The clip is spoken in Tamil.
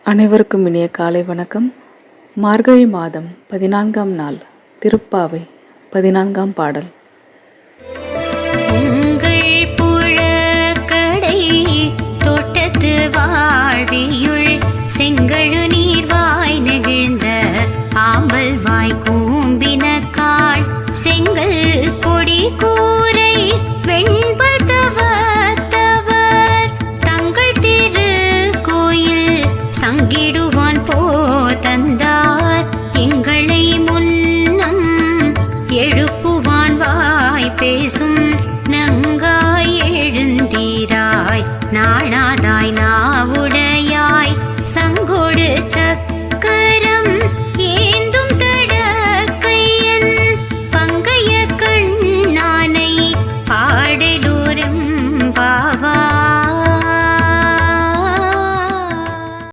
அனைவருக்கும் இனிய காலை வணக்கம். மார்கழி மாதம் 14ஆம் நாள், திருப்பாவை 14ஆம் பாடல். உங்கள் புழக்கடை தோட்டத்து வாழ்வியுள் செங்கழு நீர் வாய் நெகிழ்ந்த ஆம்பல் வாய் கூம்பினக்காள் செங்கல் கொடி கூரை வெண்பல் தவத்தவர் தங்கள் திரு கோயில் சங்கிடுவான் போதந்தார் எங்களை முன்னம் எழுப்புவான் வாய் பேசும் நங்காய் எழுந்தீராய் நாணாதாய் நாவுடையாய் சங்கொடு சக்க